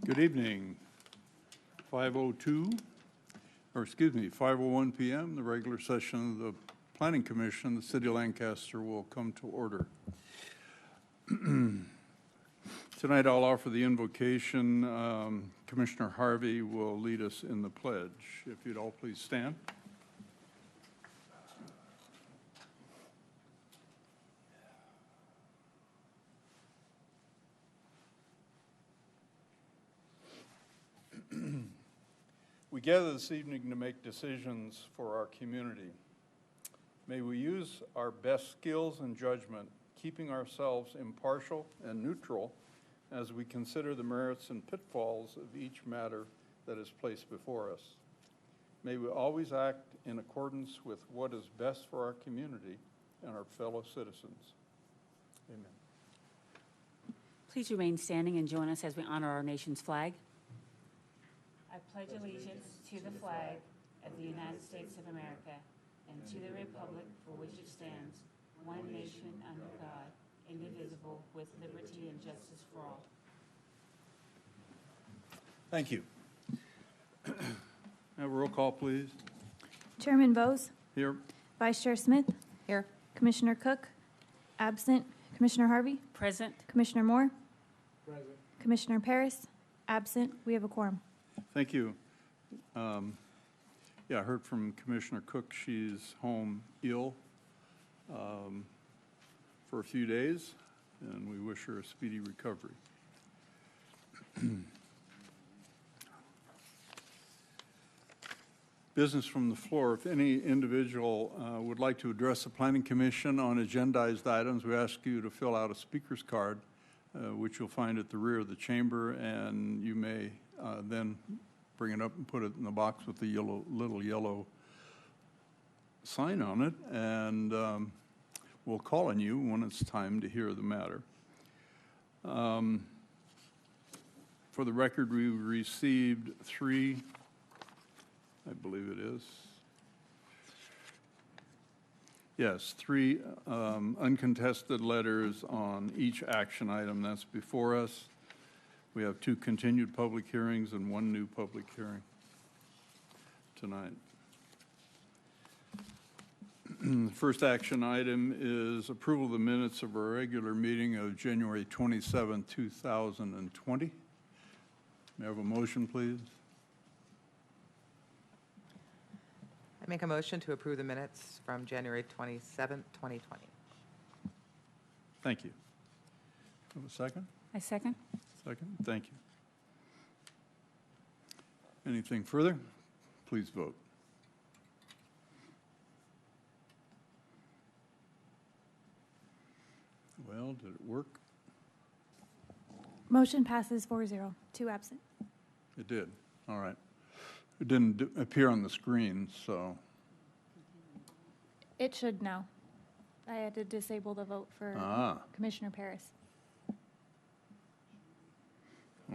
Good evening. 5:01 p.m., the regular session of the Planning Commission, the City of Lancaster, will come to order. Tonight I'll offer the invocation. Commissioner Harvey will lead us in the pledge. If you'd all please stand. We gather this evening to make decisions for our community. May we use our best skills and judgment, keeping ourselves impartial and neutral as we consider the merits and pitfalls of each matter that is placed before us. May we always act in accordance with what is best for our community and our fellow citizens. Amen. Please remain standing and join us as we honor our nation's flag. I pledge allegiance to the flag of the United States of America and to the republic for which it stands, one nation under God, indivisible, with liberty and justice for all. Thank you. Have a roll call, please. Chairman Bose. Here. Vice Chair Smith. Here. Commissioner Cook. Absent. Commissioner Harvey. Present. Commissioner Moore. Present. Commissioner Paris. Absent. We have a quorum. Thank you. I heard from Commissioner Cook. She's home ill for a few days, and we wish her a speedy recovery. Business from the floor. If any individual would like to address the Planning Commission on agendized items, we ask you to fill out a speaker's card, which you'll find at the rear of the chamber, and you may then bring it up and put it in the box with the little yellow sign on it, and we'll call on you when it's time to hear the matter. For the record, we received three, I believe it is, yes, three uncontested letters on each action item that's before us. We have two continued public hearings and one new public hearing tonight. The first action item is approval of the minutes of our regular meeting of January 27, 2020. May I have a motion, please? I make a motion to approve the minutes from January 27, 2020. Thank you. Have a second? I second. Second. Thank you. Anything further? Please vote. Well, did it work? Motion passes 4-0. 2 absent. It did. All right. It didn't appear on the screen, so. It should now. I had to disable the vote for Commissioner Paris.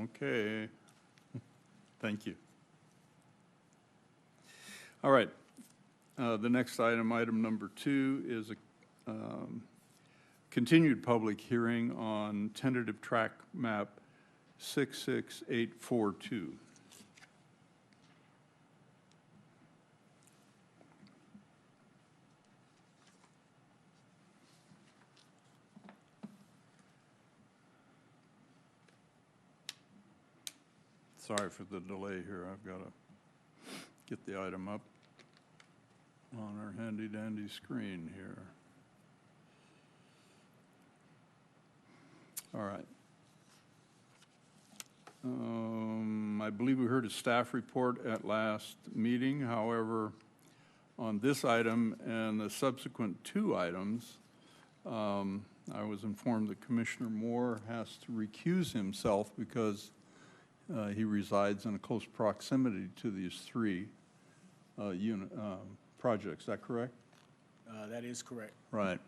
Okay. Thank you. All right. The next item, item number 2, is a continued public hearing on tentative track map 66842. Sorry for the delay here. I've got to get the item up on our handy-dandy screen here. All right. I believe we heard a staff report at last meeting. However, on this item and the subsequent 2 items, I was informed that Commissioner Moore has to recuse himself because he resides in a close proximity to these 3 projects. Is that correct? That is correct. Right.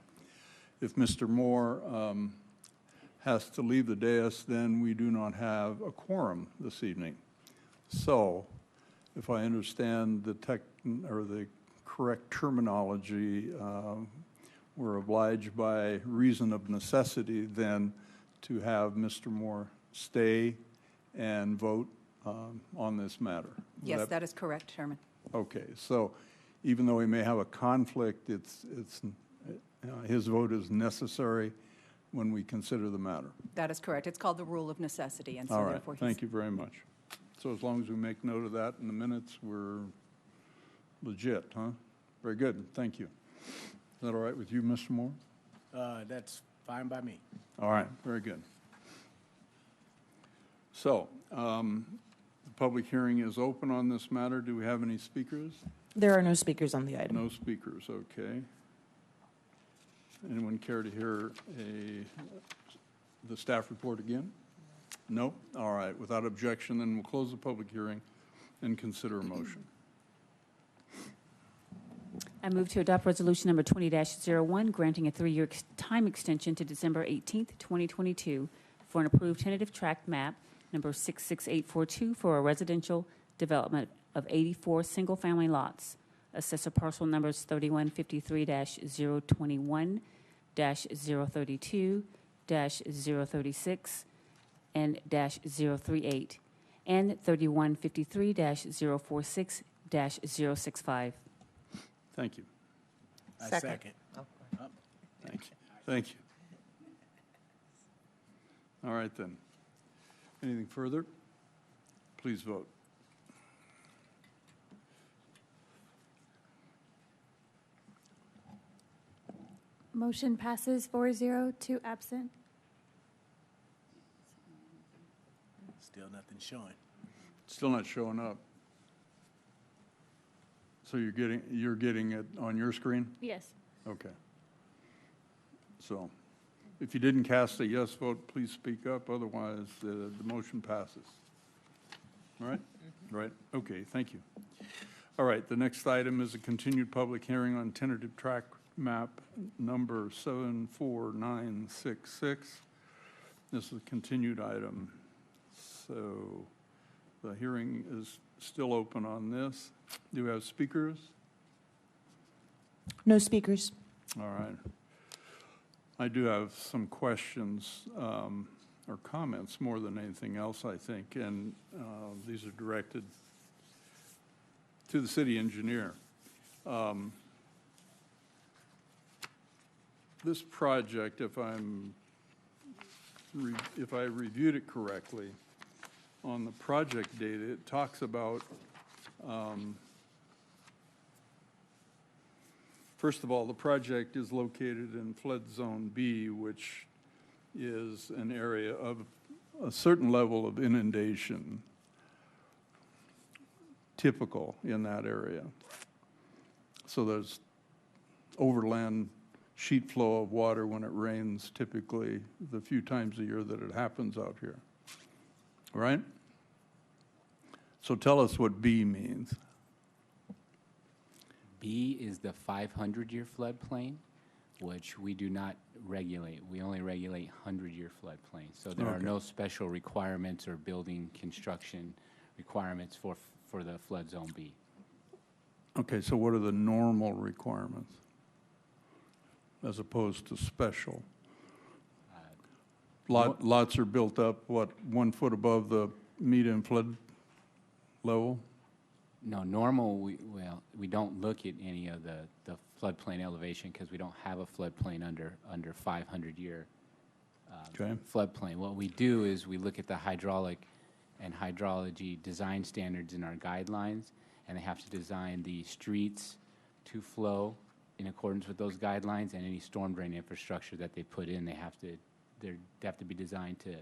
If Mr. Moore has to leave the dais, then we do not have a quorum this evening. So, if I understand the correct terminology, we're obliged by reason of necessity then to have Mr. Moore stay and vote on this matter. Yes, that is correct, Chairman. Okay, so even though we may have a conflict, his vote is necessary when we consider the matter. That is correct. It's called the rule of necessity, and so All right, therefore he's... thank you very much. So as long as we make note of that in the minutes, we're legit, huh? Very good, thank you. Is that all right with you, Mr. Moore? That's fine by me. All right, very good. So, the public hearing is open on this matter. Do we have any speakers? There are no speakers on the item. No speakers, okay. Anyone care to hear the staff report again? No? All right, without objection, then we'll close the public hearing and consider a motion. I move to adopt resolution number 20-01, granting a 3-year time extension to December 18th, 2022 for an approved tentative tract map number 66842 for a residential development of 84 single-family lots. Assessor parcel numbers 3153-021-032-036 and -038 and 3153-046-065. Thank you. I Second. second. Oh, Thank you. Thank you. All right, then. Anything further? Please vote. Motion passes 4-0, 2 absent. Still nothing showing. Still not showing up. So you're getting it on your screen? Yes. Okay. So if you didn't cast a yes vote, please speak up. Otherwise, the motion passes. All right? Right? Okay, thank you. All right, the next item is a continued public hearing on tentative tract map number 74966. This is a continued item. So the hearing is still open on this. Do we have speakers? No speakers. All right. I do have some questions or comments more than anything else, I think, and these are directed to the city engineer. This project, if I reviewed it correctly, on the project data, it talks about, first of all, the project is located in flood zone B, which is an area of a certain level of inundation typical in that area. So there's overland sheet flow of water when it rains, typically the few times a year that it happens out here. Right? So tell us what B means. B is the 500-year floodplain, which we do not regulate. We only regulate 100-year floodplains. So there are Okay. no special requirements or building construction requirements for the flood zone B. Okay, so what are the normal requirements as opposed to special? Lots are built up, what, 1 foot above the median flood level? No, normal, we don't look at any of the floodplain elevation because we don't have a floodplain under 500-year Okay. floodplain. What we do is we look at the hydraulic and hydrology design standards in our guidelines, and they have to design the streets to flow in accordance with those guidelines, and any storm drain infrastructure that they put in, they have to be designed to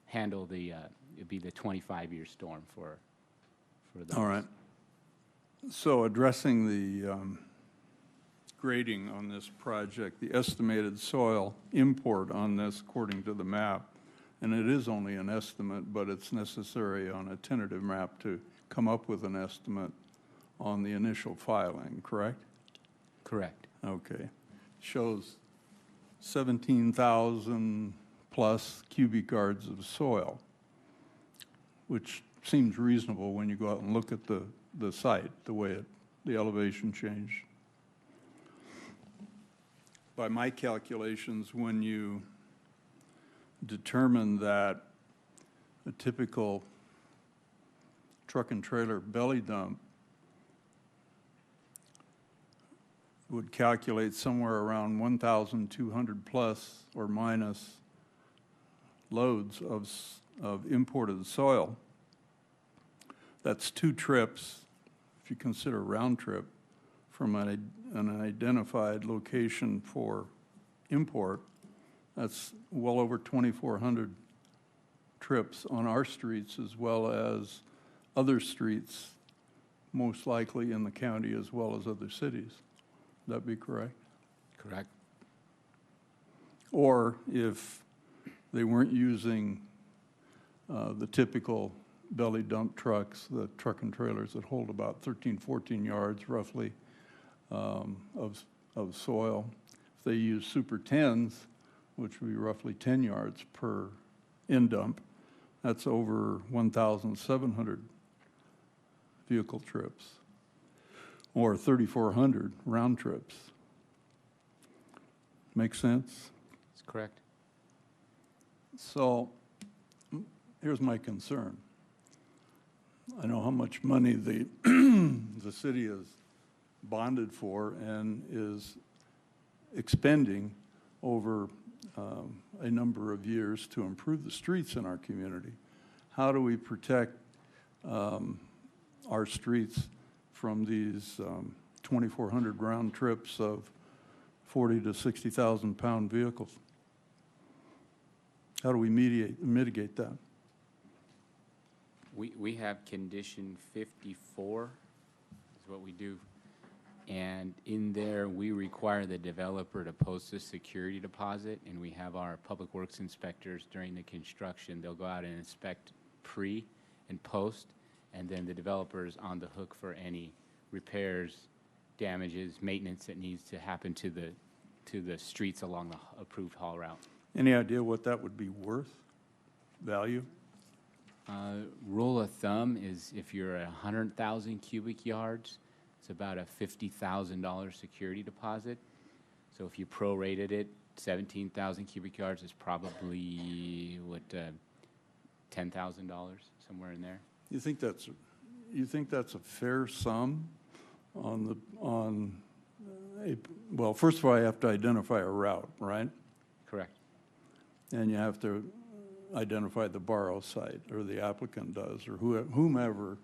handle it'd be the 25-year storm for those. All right. So addressing the grading on this project, the estimated soil import on this, according to the map, and it is only an estimate, but it's necessary on a tentative map to come up with an estimate on the initial filing, correct? Correct. Okay. Shows 17,000 plus cubic yards of soil, which seems reasonable when you go out and look at the site, the way the elevation changed. By my calculations, when you determine that a typical truck and trailer belly dump would calculate somewhere around 1,200 plus or minus loads of imported soil. That's 2 trips, if you consider a round trip, from an identified location for import. That's well over 2,400 trips on our streets as well as other streets, most likely in the county as well as other cities. Would that be correct? Correct. Or if they weren't using the typical belly dump trucks, the truck and trailers that hold about 13, 14 yards roughly of soil. If they use Super 10s, which would be roughly 10 yards per end dump, that's over 1,700 vehicle trips, or 3,400 round trips. Make sense? That's correct. So here's my concern. I know how much money the, the city is bonded for and is expending over a number of years to improve the streets in our community. How do we protect our streets from these 2,400 round trips of 40 to 60,000 pound vehicles? How do we mitigate that? We have condition 54 is what we do. And in there, we require the developer to post a security deposit, and we have our public works inspectors during the construction. They'll go out and inspect pre and post, and then the developer is on the hook for any repairs, damages, maintenance that needs to happen to the streets along the approved haul route. Any idea what that would be worth, value? Rule of thumb is if you're at 100,000 cubic yards, it's about a $50,000 security deposit. So if you prorated it, 17,000 cubic yards is probably what, $10,000, somewhere in there. You think that's a fair sum on well, first of all, you have to identify a route, right? Correct. And you have to identify the borrow site, or the applicant does, or whomever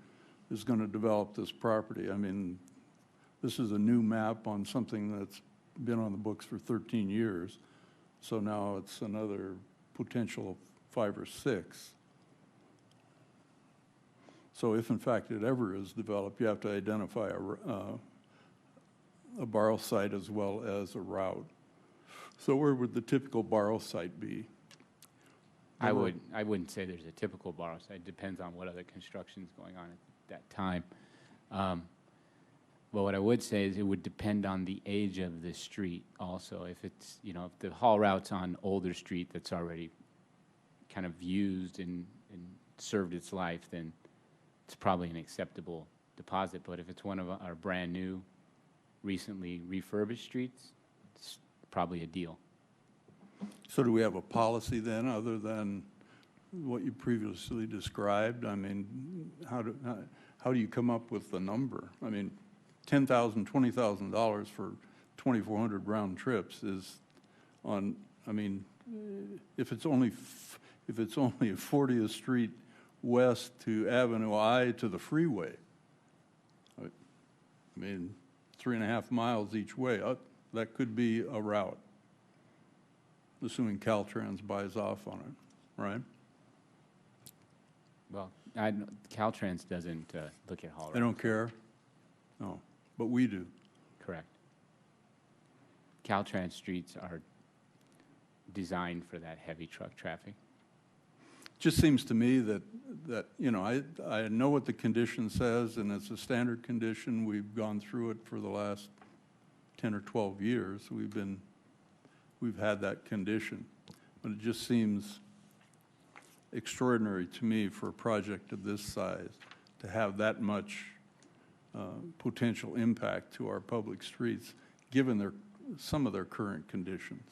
is going to develop this property. I mean, this is a new map on something that's been on the books for 13 years. So now it's another potential 5 or 6. So if in fact it ever is developed, you have to identify a borrow site as well as a route. So where would the typical borrow site be? I wouldn't say there's a typical borrow site. It depends on what other construction is going on at that time. But what I would say is it would depend on the age of the street also. If it's, if the haul route's on older street that's already kind of used and served its life, then it's probably an acceptable deposit. But if it's one of our brand new, recently refurbished streets, it's probably a deal. So do we have a policy then, other than what you previously described? I mean, how do you come up with the number? I mean, $10,000, $20,000 for 2,400 round trips is on. I mean, if it's only 40th Street west to Avenue I to the freeway, I mean, 3.5 miles each way. That could be a route, assuming Caltrans buys off on it, right? Well, Caltrans doesn't look at haul routes. They don't care? No, but we do. Correct. Caltrans streets are designed for that heavy truck traffic. Just seems to me that I know what the condition says, and it's a standard condition. We've gone through it for the last 10 or 12 years. We've had that condition, but it just seems extraordinary to me for a project of this size to have that much potential impact to our public streets, given some of their current conditions.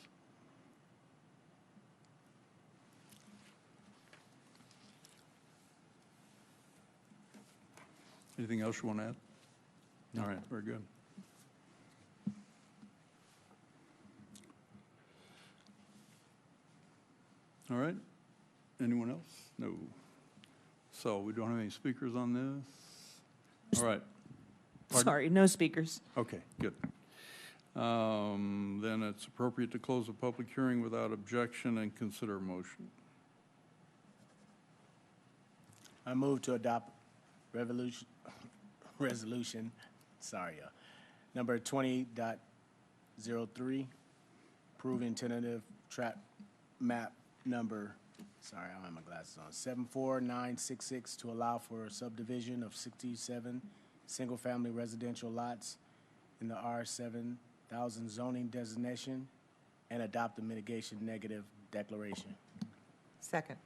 Anything else you want to add? All right, very good. All right. Anyone else? No. So we don't have any speakers on this? All right. Pardon? Sorry, no speakers. Okay, good. Then it's appropriate to close the public hearing without objection and consider a motion. I move to adopt resolution, number 20.03, approving tentative track map number, I don't have my glasses on, 74966 to allow for subdivision of 67 single-family residential lots in the R7000 zoning designation and adopt the mitigation negative declaration. Second.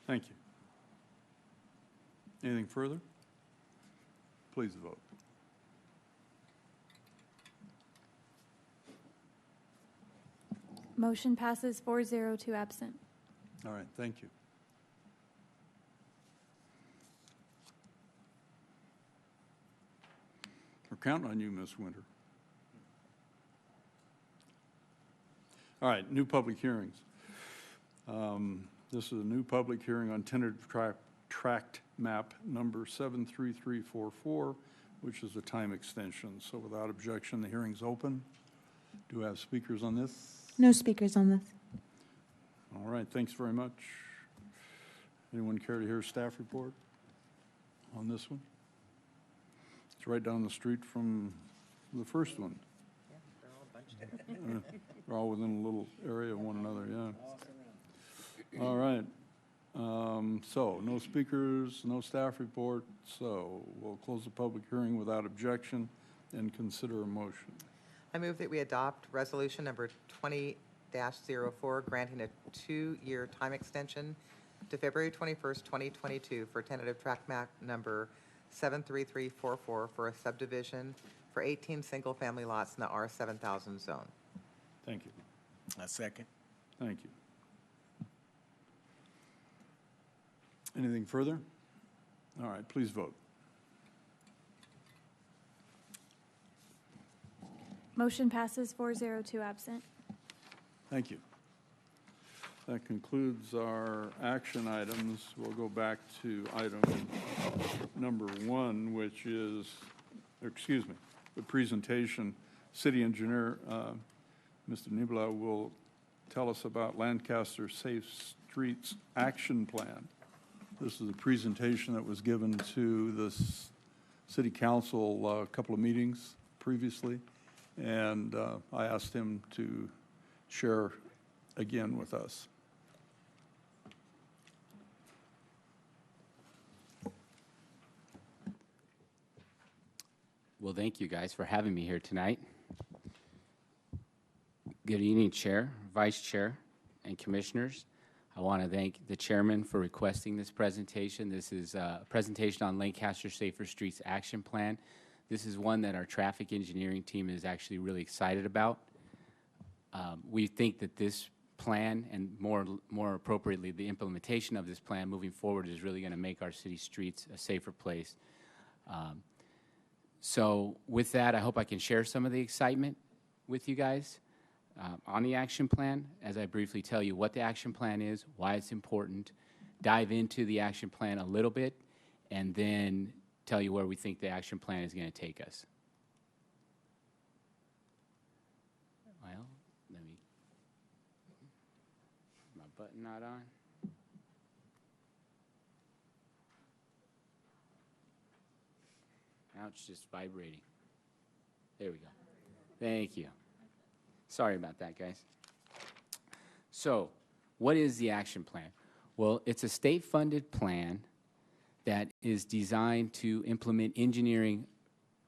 Thank you. Anything further? Please vote. Motion passes 4-0, 2 absent. All right, thank you. We're counting on you, Ms. Winter. All right, new public hearings. This is a new public hearing on tentative tract map number 73344, which is a time extension. So without objection, the hearing's open. Do we have speakers on this? No speakers on this. All right, thanks very much. Anyone care to hear a staff report on this one? It's right down the street from the first one. Yeah, they're all bunched in. They're all within a little area of one another, yeah. All right. So, no speakers, no staff report, so we'll close the public hearing without objection and consider a motion. I move that we adopt resolution number 20-04, granting a 2-year time extension to February 21st, 2022 for tentative tract map number 73344 for a subdivision for 18 single-family lots in the R7000 zone. Thank you. A second. Thank you. Anything further? All right, please vote. Motion passes 4-0, 2 absent. Thank you. That concludes our action items. We'll go back to item number 1, which is, excuse me, the presentation. City Engineer, Mr. Nibla, will tell us about Lancaster Safe Streets Action Plan. This is a presentation that was given to the City Council a couple of meetings previously, and I asked him to share again with us. Well, thank you guys for having me here tonight. Good evening, Chair, Vice Chair, and Commissioners. I want to thank the Chairman for requesting this presentation. This is a presentation on Lancaster Safer Streets Action Plan. This is one that our traffic engineering team is actually really excited about. We think that this plan, and more appropriately, the implementation of this plan moving forward, is really going to make our city streets a safer place. So with that, I hope I can share some of the excitement with you guys on the action plan, as I briefly tell you what the action plan is, why it's important, dive into the action plan a little bit, and then tell you where we think the action plan is going to take us. Well, let me, my button not on? Now it's just vibrating. There we go. Thank you. Sorry about that, guys. So, what is the action plan? Well, it's a state-funded plan that is designed to implement engineering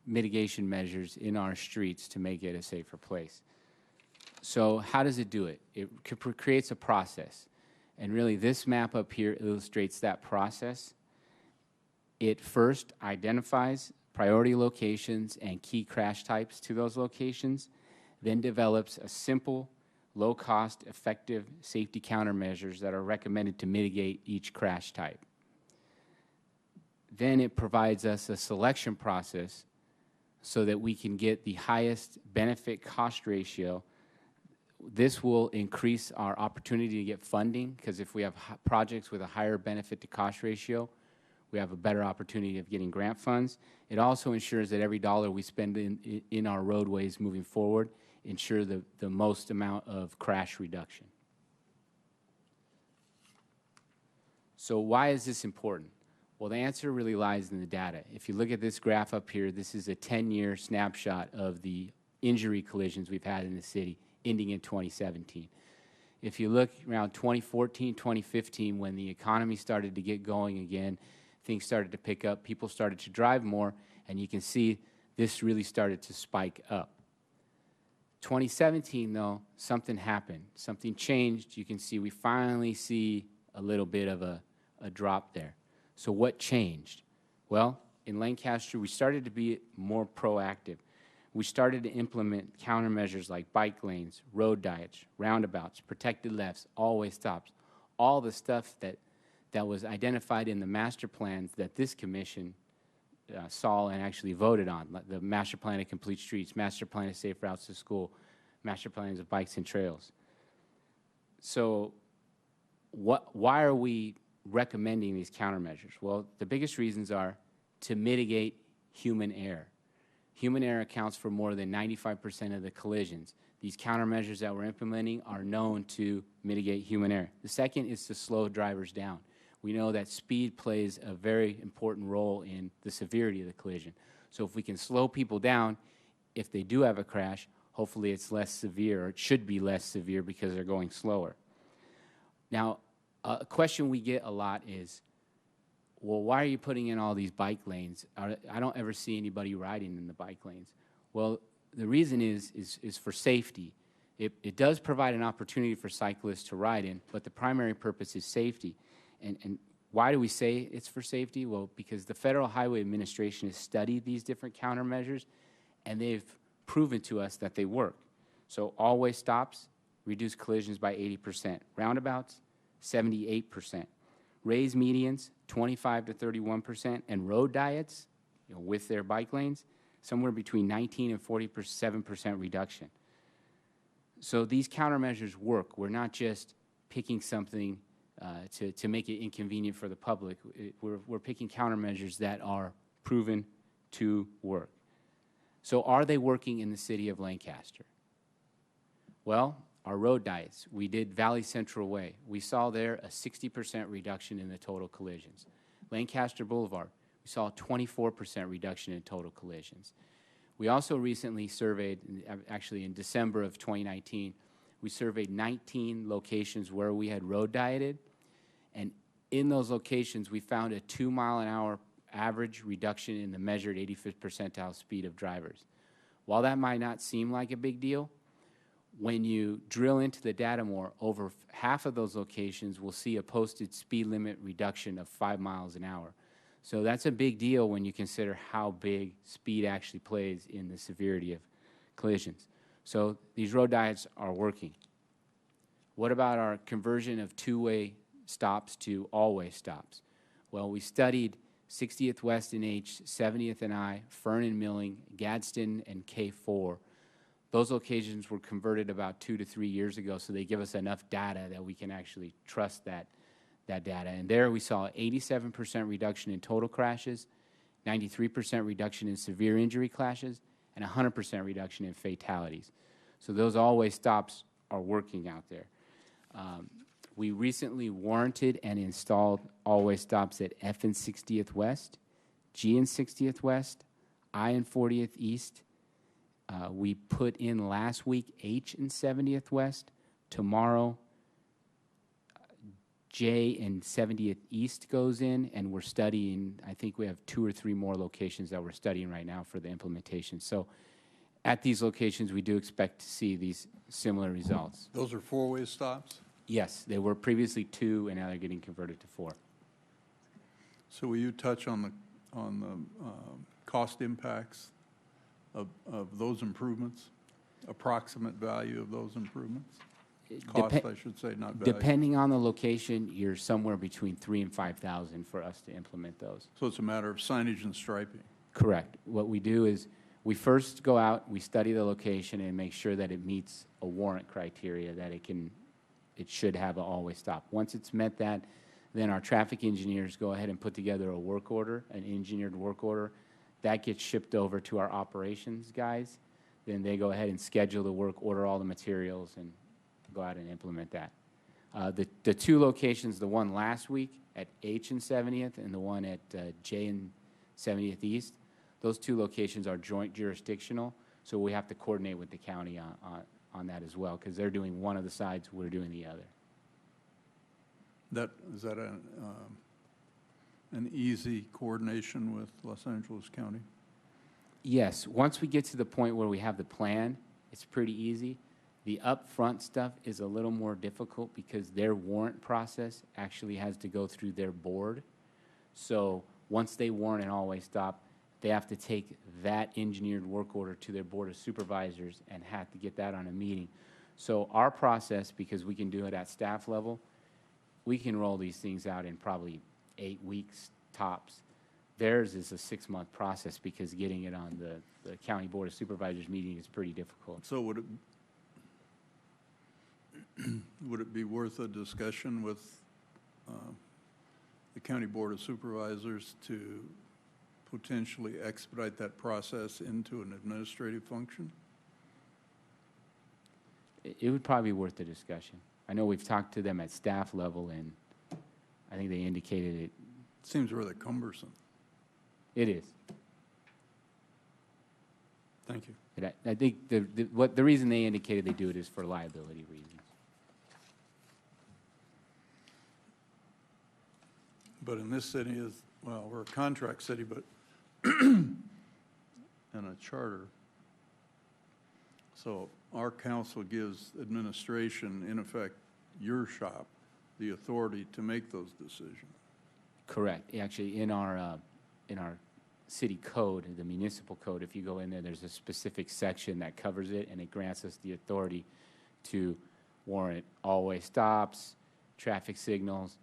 mitigation measures in our streets to make it a safer place. So, how does it do it? It creates a process. And really, this map up here illustrates that process. It first identifies priority locations and key crash types to those locations, then develops a simple, low-cost, effective safety countermeasures that are recommended to mitigate each crash type. then it provides us a selection process so that we can get the highest benefit cost ratio. This will increase our opportunity to get funding, because if we have projects with a higher benefit to cost ratio, we have a better opportunity of getting grant funds. It also ensures that every dollar we spend in our roadways moving forward ensure the most amount of crash reduction. So why is this important? Well, the answer really lies in the data. If you look at this graph up here, this is a 10-year snapshot of the injury collisions we've had in the city, ending in 2017. If you look around 2014, 2015, when the economy started to get going again, things started to pick up, people started to drive more, and you can see this really started to spike up. 2017, though, something happened. Something changed. You can see we finally see a little bit of a drop there. So what changed? Well, in Lancaster, we started to be more proactive. We started to implement countermeasures like bike lanes, road diets, roundabouts, protected lefts, always stops, all the stuff that was identified in the master plans that this commission saw and actually voted on, like the master plan of complete streets, master plan of safe routes to school, master plans of bikes and trails. So why are we recommending these countermeasures? Well, the biggest reasons are to mitigate human error. Human error accounts for more than 95% of the collisions. These countermeasures that we're implementing are known to mitigate human error. The second is to slow drivers down. We know that speed plays a very important role in the severity of the collision. So if we can slow people down, if they do have a crash, hopefully it's less severe, or it should be less severe because they're going slower. Now, a question we get a lot is, well, why are you putting in all these bike lanes? I don't ever see anybody riding in the bike lanes. Well, the reason is for safety. It does provide an opportunity for cyclists to ride in, but the primary purpose is safety. And why do we say it's for safety? Well, because the Federal Highway Administration has studied these different countermeasures, and they've proven to us that they work. So all-way stops reduce collisions by 80%. Roundabouts, 78%. Raised medians, 25 to 31%. And road diets, with their bike lanes, somewhere between 19 and 47% reduction. So these countermeasures work. We're not just picking something to make it inconvenient for the public. We're picking countermeasures that are proven to work. So are they working in the city of Lancaster? Well, our road diets, we did Valley Central Way. We saw there a 60% reduction in the total collisions. Lancaster Boulevard, we saw a 24% reduction in total collisions. We also recently surveyed, actually in December of 2019, we surveyed 19 locations where we had road dieted, and in those locations we found a 2-mile-an-hour average reduction in the measured 85th percentile speed of drivers. While that might not seem like a big deal, when you drill into the data more, over half of those locations will see a posted speed limit reduction of 5 miles an hour. So that's a big deal when you consider how big speed actually plays in the severity of collisions. So these road diets are working. What about our conversion of two-way stops to all-way stops? Well, we studied 60th West and H, 70th and I, Fern and Milling, Gadsden and K4. Those locations were converted about 2 to 3 years ago, so they give us enough data that we can actually trust that data. And there we saw 87% reduction in total crashes, 93% reduction in severe injury crashes, and 100% reduction in fatalities. So those all-way stops are working out there. We recently warranted and installed all-way stops at F and 60th West, G and 60th West, I and 40th East. We put in last week H and 70th West. Tomorrow, J and 70th East goes in, and we're studying, I think we have 2 or 3 more locations that we're studying right now for the implementation. So at these locations, we do expect to see these similar results. Those are 4-way stops? Yes, they were previously 2, and now they're getting converted to 4. So will you touch on the cost impacts of those improvements, approximate value of those improvements? Cost, Depe- I should say, not value. Depending on the location, you're somewhere between 3,000 and 5,000 for us to implement those. So it's a matter of signage and striping. Correct. What we do is, we first go out, we study the location and make sure that it meets a warrant criteria, that it should have an always stop. Once it's met that, then our traffic engineers go ahead and put together a work order, an engineered work order. That gets shipped over to our operations guys. Then they go ahead and schedule the work, order all the materials, and go out and implement that. The two locations, the one last week at H and 70th and the one at J and 70th East, those two locations are joint jurisdictional, so we have to coordinate with the county on that as well, because they're doing one of the sides, we're doing the other. Is that an easy coordination with Los Angeles County? Yes, once we get to the point where we have the plan, it's pretty easy. The upfront stuff is a little more difficult because their warrant process actually has to go through their board. So once they warrant an always stop, they have to take that engineered work order to their board of supervisors and have to get that on a meeting. So our process, because we can do it at staff level, we can roll these things out in probably 8 weeks tops. Theirs is a 6-month process because getting it on the county board of supervisors meeting is pretty difficult. So would it be worth a discussion with the County Board of Supervisors to potentially expedite that process into an administrative function? It would probably be worth the discussion. I know we've talked to them at staff level, and I think they indicated it. Seems rather cumbersome. It is. Thank you. But I think the reason they indicated they do it is for liability reasons. But in this city is, well, we're a contract city, but and a charter. So our council gives administration, in effect, your shop, the authority to make those decisions. Correct. Actually, in our city code, the municipal code, if you go in there, there's a specific section that covers it, and it grants us the authority to warrant always stops, traffic signals,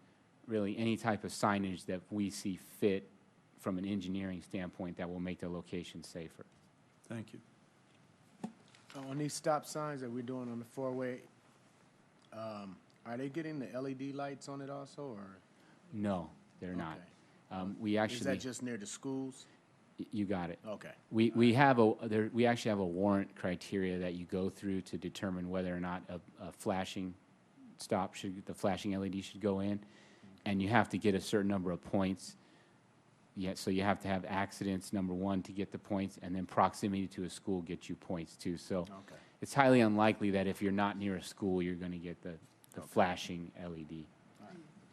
really any type of signage that we see fit from an engineering standpoint that will make the location safer. Thank you. On these stop signs that we're doing on the four-way, are they getting the LED lights on it also, or? No, they're not. Okay. We actually. Is that just near the schools? You got it. Okay. We actually have a warrant criteria that you go through to determine whether or not a flashing stop the flashing LED should go in, and you have to get a certain number of points. Yeah, so you have to have accidents, number one, to get the points, and then proximity to a school gets you points too. So Okay. it's highly unlikely that if you're not near a school, you're going to get the flashing LED.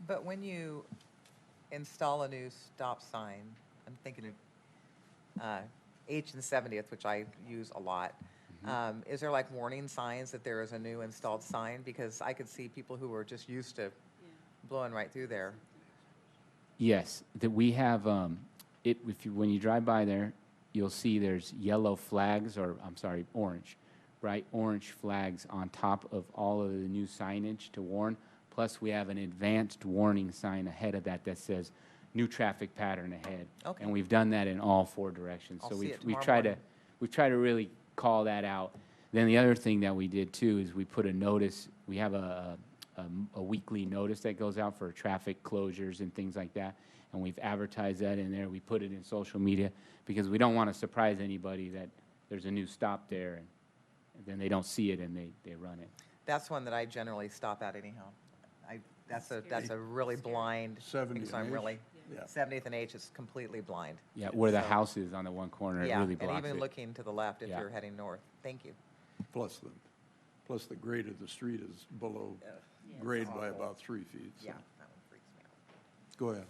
But when you install a new stop sign, I'm thinking of H and 70th, which I use a lot. Is there like warning signs that there is a new installed sign? Because I could see people who are just used to blowing right through there. Yes, that we have. When you drive by there, you'll see there's yellow flags, or I'm sorry, orange, bright orange flags on top of all of the new signage to warn. Plus, we have an advanced warning sign ahead of that that says "new traffic pattern ahead." Okay. And we've done that in all 4 directions. I'll So see it we tomorrow try morning. to really call that out. Then the other thing that we did too is we put a notice. We have a weekly notice that goes out for traffic closures and things like that, and we've advertised that in there. We put it in social media because we don't want to surprise anybody that there's a new stop there, and then they don't see it and they run it. That's one that I generally stop at anyhow. That's a really blind. 70 because and I'm H? really, Yeah. 70th and H is completely blind. Yeah, where the So- house is on the one corner, it Yeah, really and blocks even it. looking to the left if Yeah. you're heading north. Thank you. Plus the grade of the street is below grade by about 3 feet. so. Yeah, that one freaks me out. Go ahead.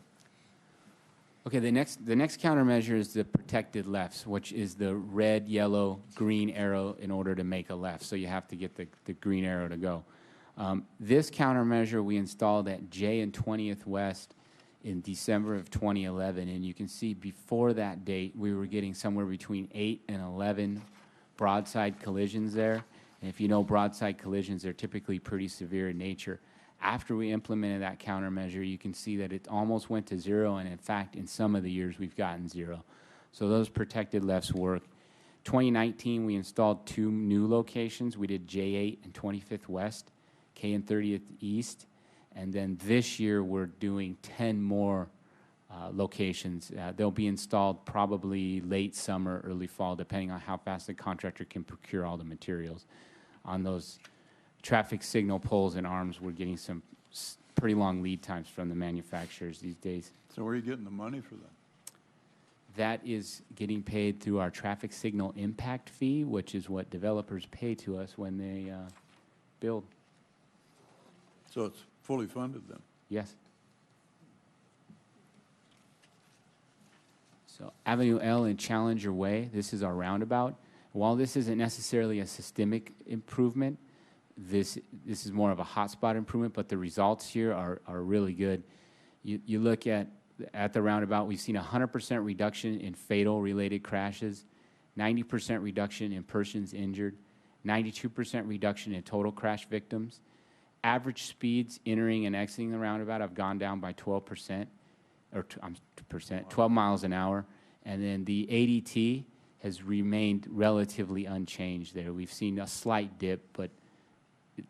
Okay, the next countermeasure is the protected lefts, which is the red, yellow, green arrow in order to make a left. So you have to get the green arrow to go. This countermeasure we installed at J and 20th West in December of 2011, and you can see before that date we were getting somewhere between 8 and 11 broadside collisions there, And if you know broadside collisions, they're typically pretty severe in nature. After we implemented that countermeasure, you can see that it almost went to zero, and in fact, in some of the years, we've gotten zero. So those protected lefts work. 2019, we installed 2 new locations. We did J8 and 25th West, K and 30th East, and then this year we're doing 10 more locations. They'll be installed probably late summer, early fall, depending on how fast the contractor can procure all the materials. On those traffic signal poles and arms, we're getting some pretty long lead times from the manufacturers these days. So where are you getting the money for that? That is getting paid through our traffic signal impact fee, which is what developers pay to us when they build. So it's fully funded then? Yes. So Avenue L and Challenger Way, this is our roundabout. While this isn't necessarily a systemic improvement, this is more of a hotspot improvement, but the results here are really good. You look at the roundabout, we've seen 100% reduction in fatal related crashes, 90% reduction in persons injured, 92% reduction in total crash victims. Average speeds entering and exiting the roundabout have gone down by 12%, or 12 miles an hour. And then the ADT has remained relatively unchanged there. We've seen a slight dip, but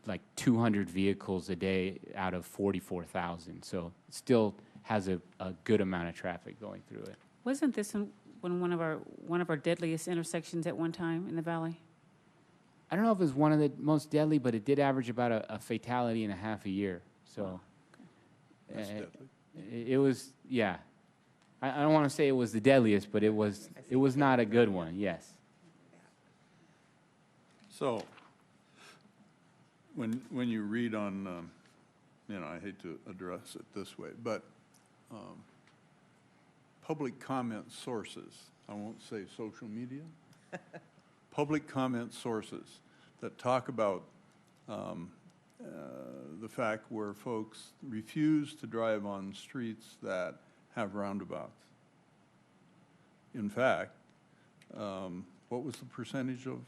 like 200 vehicles a day out of 44,000. So it still has a good amount of traffic going through it. Wasn't this one of our deadliest intersections at one time in the valley? I don't know if it was one of the most deadly, but it did average about a fatality and a half a year. So That's deadly. it was, yeah. I don't want to say it was the deadliest, but it was not a good one, yes. So when you read on, I hate to address it this way, but public comment sources, I won't say social media, public comment sources that talk about the fact where folks refuse to drive on streets that have roundabouts. In fact, what was the percentage of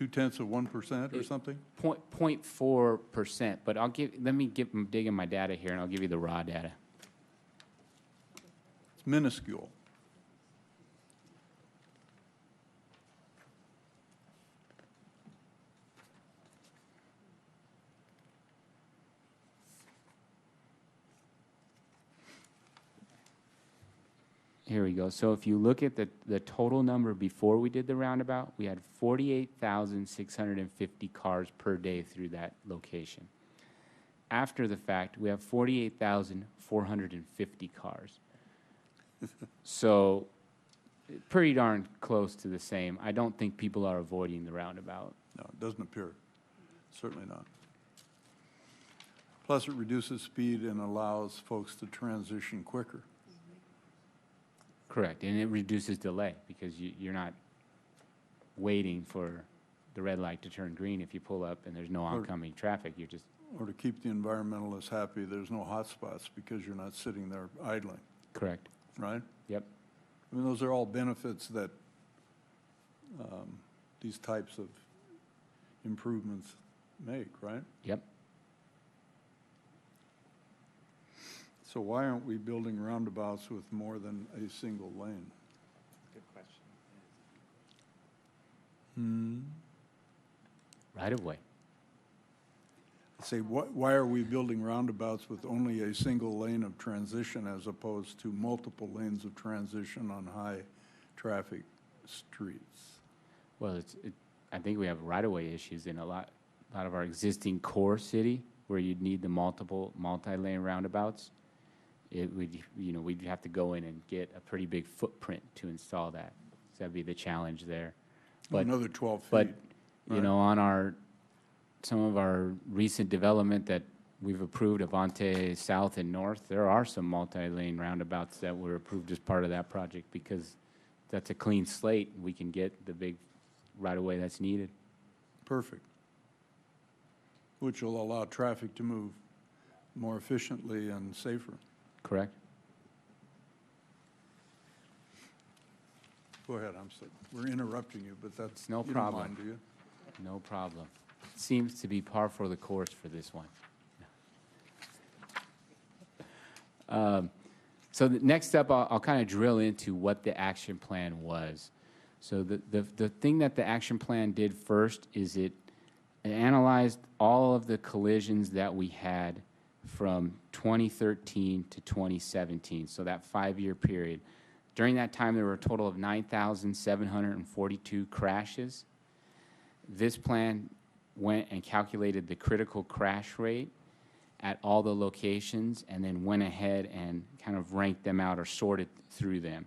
0.2% or something? 0.4%, but let me dig in my data here, and I'll give you the raw data. It's minuscule. Here we go. So if you look at the total number before we did the roundabout, we had 48,650 cars per day through that location. After the fact, we have 48,450 cars. So pretty darn close to the same. I don't think people are avoiding the roundabout. No, it doesn't appear. Certainly not. Plus, it reduces speed and allows folks to transition quicker. Correct, and it reduces delay because you're not waiting for the red light to turn green if you pull up and there's no oncoming traffic. You're just... Or to keep the environmentalists happy, there's no hot spots because you're not sitting there idling, Correct. right? Yep. I mean, those are all benefits that these types of improvements make, right? Yep. So why aren't we building roundabouts with more than a single lane? Good question. Right of way. Say, why are we building roundabouts with only a single lane of transition as opposed to multiple lanes of transition on high-traffic streets? Well, I think we have right-of-way issues in a lot of our existing core city where you'd need the multi-lane roundabouts. We'd have to go in and get a pretty big footprint to install that. So that'd be the challenge there. But Another 12 feet. But right? on some of our recent development that we've approved, Avante South and North, there are some multi-lane roundabouts that were approved as part of that project because that's a clean slate. We can get the big right-of-way that's needed. Perfect. Which will allow traffic to move more efficiently and safer. Correct? Go ahead, we're interrupting you, but that's... No you don't problem. mind, do you? No problem. Seems to be par for the course for this one. So the next up, I'll kind of drill into what the action plan was. So the thing that the action plan did first is it analyzed all of the collisions that we had from 2013 to 2017, so that 5-year period. During that time, there were a total of 9,742 crashes. This plan went and calculated the critical crash rate at all the locations and then went ahead and kind of ranked them out or sorted through them.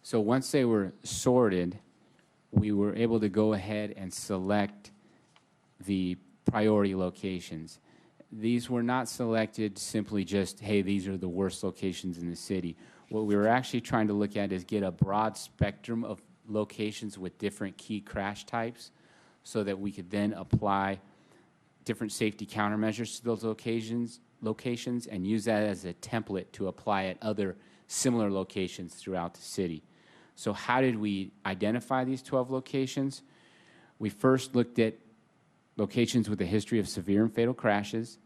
So once they were sorted, we were able to go ahead and select the priority locations. These were not selected simply just, hey, these are the worst locations in the city. What we were actually trying to look at is get a broad spectrum of locations with different key crash types so that we could then apply different safety countermeasures to those locations and use that as a template to apply at other similar locations throughout the city. So how did we identify these 12 locations? We first looked at locations with a history of severe and fatal crashes,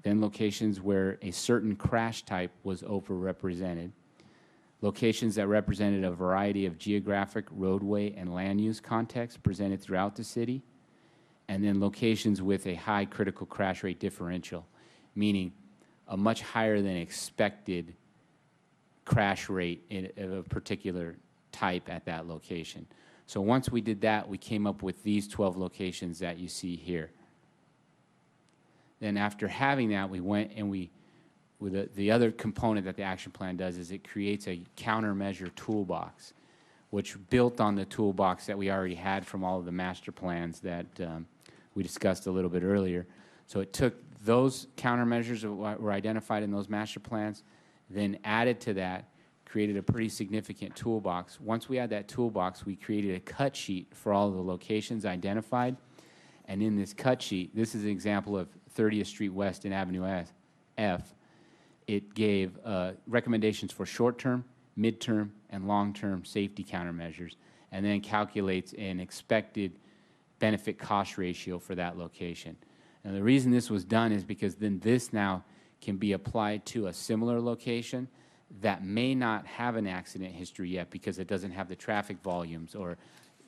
then locations where a certain crash type was overrepresented, locations that represented a variety of geographic, roadway, and land use contexts presented throughout the city, and then locations with a high critical crash rate differential, meaning a much higher than expected crash rate of a particular type at that location. So once we did that, we came up with these 12 locations that you see here. Then after having that, we went and the other component that the action plan does is it creates a countermeasure toolbox, which built on the toolbox that we already had from all of the master plans that we discussed a little bit earlier. So it took those countermeasures that were identified in those master plans, then added to that, created a pretty significant toolbox. Once we had that toolbox, we created a cut sheet for all of the locations identified. And in this cut sheet, this is an example of 30th Street West and Avenue F. It gave recommendations for short-term, mid-term, and long-term safety countermeasures, and then calculates an expected benefit cost ratio for that location. And the reason this was done is because then this now can be applied to a similar location that may not have an accident history yet because it doesn't have the traffic volumes or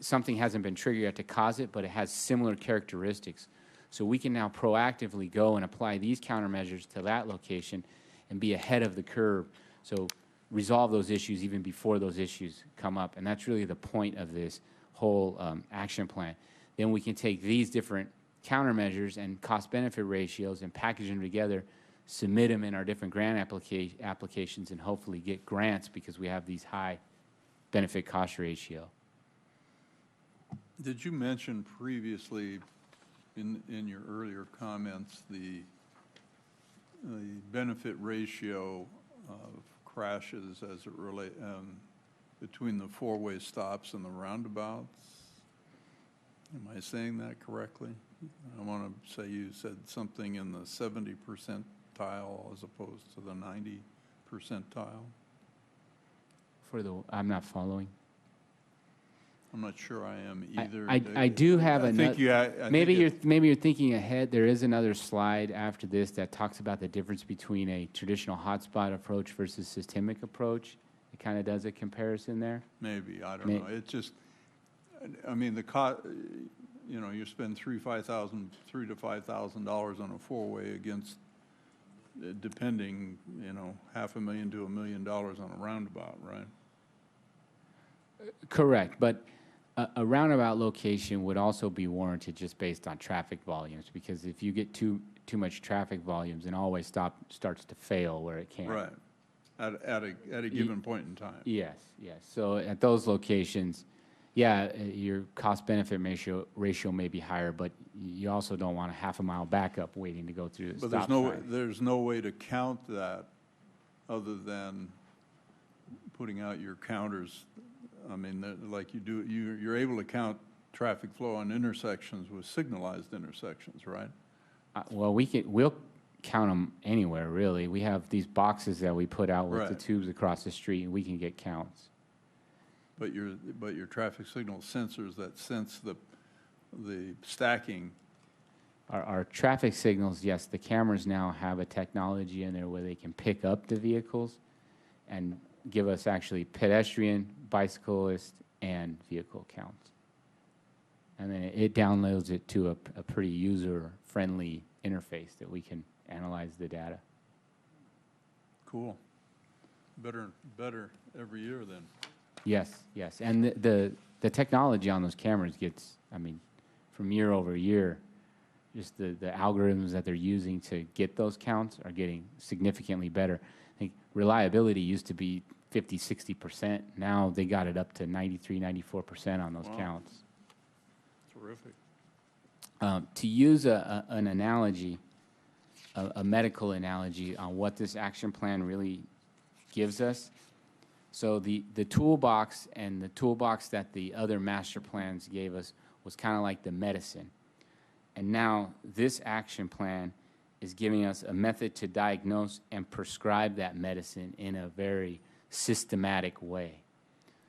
something hasn't been triggered yet to cause it, but it has similar characteristics. So we can now proactively go and apply these countermeasures to that location and be ahead of the curve. So resolve those issues even before those issues come up. And that's really the point of this whole action plan. Then we can take these different countermeasures and cost-benefit ratios and package them together, submit them in our different grant applications, and hopefully get grants because we have these high benefit cost ratio. Did you mention previously in your earlier comments the benefit ratio of crashes as it relates between the four-way stops and the roundabouts? Am I saying that correctly? I want to say you said something in the 70 percentile as opposed to the 90 percentile. I'm not following. I'm not sure I am either. I do have another. Maybe you're thinking ahead. There is another slide after this that talks about the difference between a traditional hotspot approach versus systemic approach. It kind of does a comparison there. Maybe, I don't know. It's just, I mean, the cost. You know, you spend $3,000 to $5,000 on a four-way against, depending, you know, $500,000 to $1 million on a roundabout, right? Correct, but a roundabout location would also be warranted just based on traffic volumes, because if you get too much traffic volumes, it always starts to fail where it can't. Right, at a given point in time. Yes. So at those locations, yeah, your cost-benefit ratio may be higher, but you also don't want a half a mile backup waiting to go through the stop sign. But there's no way to count that other than putting out your counters. I mean, like you do, you're able to count traffic flow on intersections with signalized intersections, right? Well, we'll count them anywhere, really. We have these boxes that we put out with the Right. tubes across the street, and we can get counts. But your traffic signal sensors that sense the stacking, Our traffic signals, yes, the cameras now have a technology in there where they can pick up the vehicles and give us actually pedestrian, bicyclist, and vehicle counts. And then it downloads it to a pretty user-friendly interface that we can analyze the data. cool. Better every year then. Yes, yes. And the technology on those cameras gets, I mean, from year over year, just the algorithms that they're using to get those counts are getting significantly better. I think reliability used to be 50, 60%. Now they got it up to 93, 94% on those Wow. counts. Terrific. To use an analogy, a medical analogy on what this action plan really gives us, so the toolbox and the toolbox that the other master plans gave us was kind of like the medicine. And now this action plan is giving us a method to diagnose and prescribe that medicine in a very systematic way.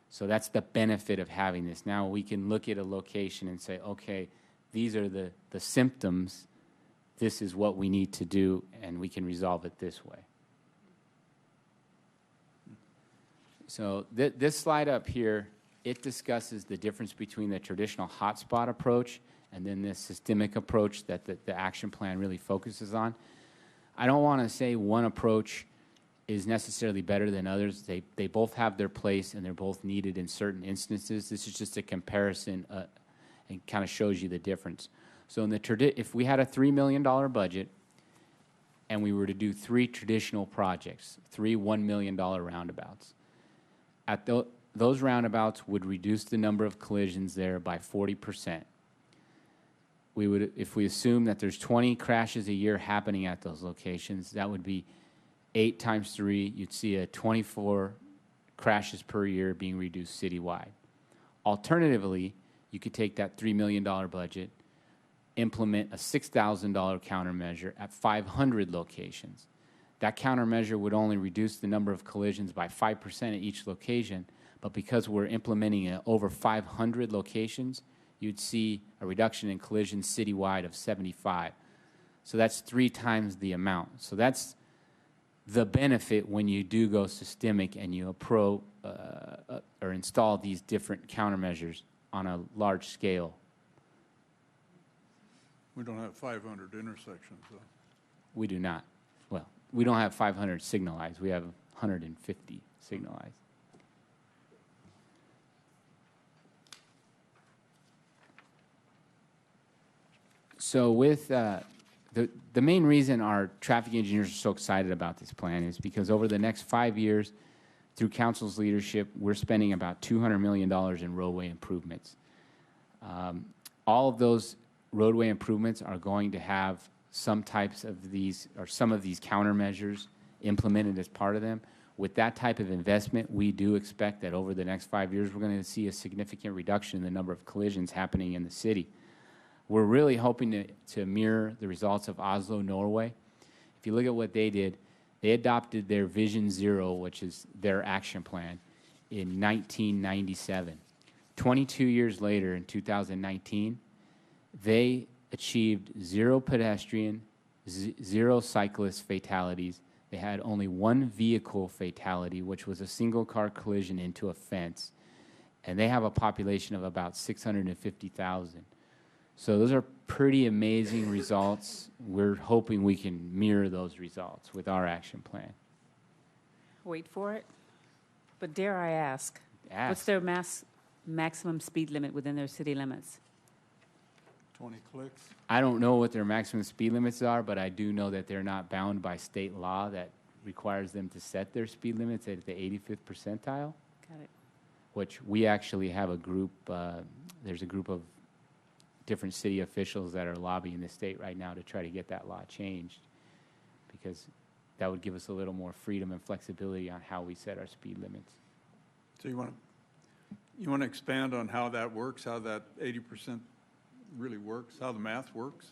So that's the benefit of having this. Now we can look at a location and say, okay, these are the symptoms, this is what we need to do, and we can resolve it this way. So this slide up here, it discusses the difference between the traditional hotspot approach and then this systemic approach that the action plan really focuses on. I don't want to say one approach is necessarily better than others. They both have their place and they're both needed in certain instances. This is just a comparison and kind of shows you the difference. So in if we had a $3 million budget and we were to do 3 traditional projects, 3 $1 million roundabouts, at those roundabouts would reduce the number of collisions there by 40%. We would, if we assume that there's 20 crashes a year happening at those locations, that would be 8 times 3. You'd see a 24 crashes per year being reduced citywide. Alternatively, you could take that $3 million budget, implement a $6,000 countermeasure at 500 locations. That countermeasure would only reduce the number of collisions by 5% at each location, but because we're implementing it over 500 locations, you'd see a reduction in collisions citywide of 75. So that's 3 times the amount. So that's the benefit when you do go systemic and you or install these different countermeasures on a large scale. We don't have 500 intersections, though. We do not. Well, we don't have 500 signalized. We have 150 signalized. So with the main reason our traffic engineers are so excited about this plan is because over the next 5 years, through council's leadership, we're spending about $200 million in roadway improvements. All of those roadway improvements are going to have some types of these, or some of these countermeasures implemented as part of them. With that type of investment, we do expect that over the next 5 years, we're going to see a significant reduction in the number of collisions happening in the city. We're really hoping to mirror the results of Oslo, Norway. If you look at what they did, they adopted their Vision Zero, which is their action plan, in 1997. 22 years later, in 2019, they achieved 0 pedestrian, 0 cyclist fatalities. They had only 1 vehicle fatality, which was a single-car collision into a fence. And they have a population of about 650,000. So those are pretty amazing results. We're hoping we can mirror those results with our action plan. Wait for it. But dare I ask, what's Ask. their maximum speed limit within their city limits? 20 clicks. I don't know what their maximum speed limits are, but I do know that they're not bound by state law that requires them to set their speed limits at the 85th percentile, Got it. which we actually have a group, there's a group of different city officials that are lobbying the state right now to try to get that law changed, because that would give us a little more freedom and flexibility on how we set our speed limits. So you want to expand on how that works, how that 80% really works, how the math works?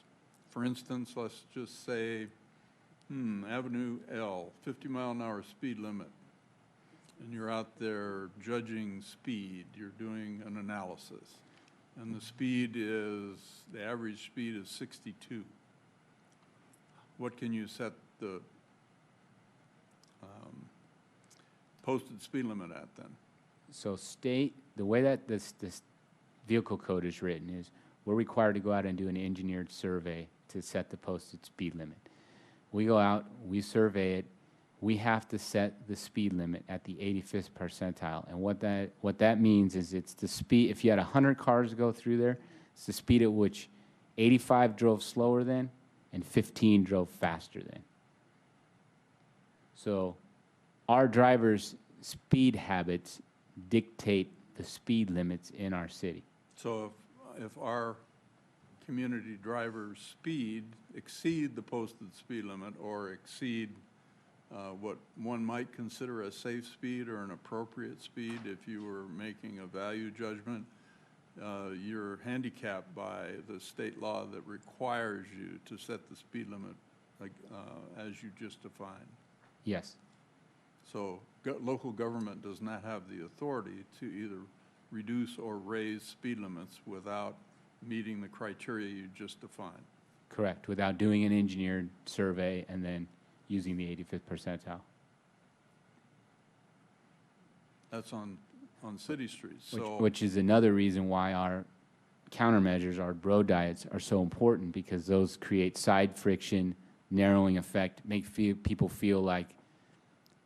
For instance, let's just say Avenue L, 50-mile-an-hour speed limit. And you're out there judging speed, you're doing an analysis. And the average speed is 62. What can you set the posted speed limit at then? So the way that this vehicle code is written is we're required to go out and do an engineered survey to set the posted speed limit. We go out, we survey it, we have to set the speed limit at the 85th percentile. And what that means is it's the speed, if you had 100 cars go through there, it's the speed at which 85 drove slower than and 15 drove faster than. So our drivers' speed habits dictate the speed limits in our city. So if our community drivers' speed exceed the posted speed limit or exceed what one might consider a safe speed or an appropriate speed, if you were making a value judgment, you're handicapped by the state law that requires you to set the speed limit as you just defined. Yes. So local government does not have the authority to either reduce or raise speed limits without meeting the criteria you just defined. Correct, without doing an engineered survey and then using the 85th percentile. That's on city streets. Which is another reason why our countermeasures, our road diets, are so important, because those create side friction, narrowing effect, make people feel like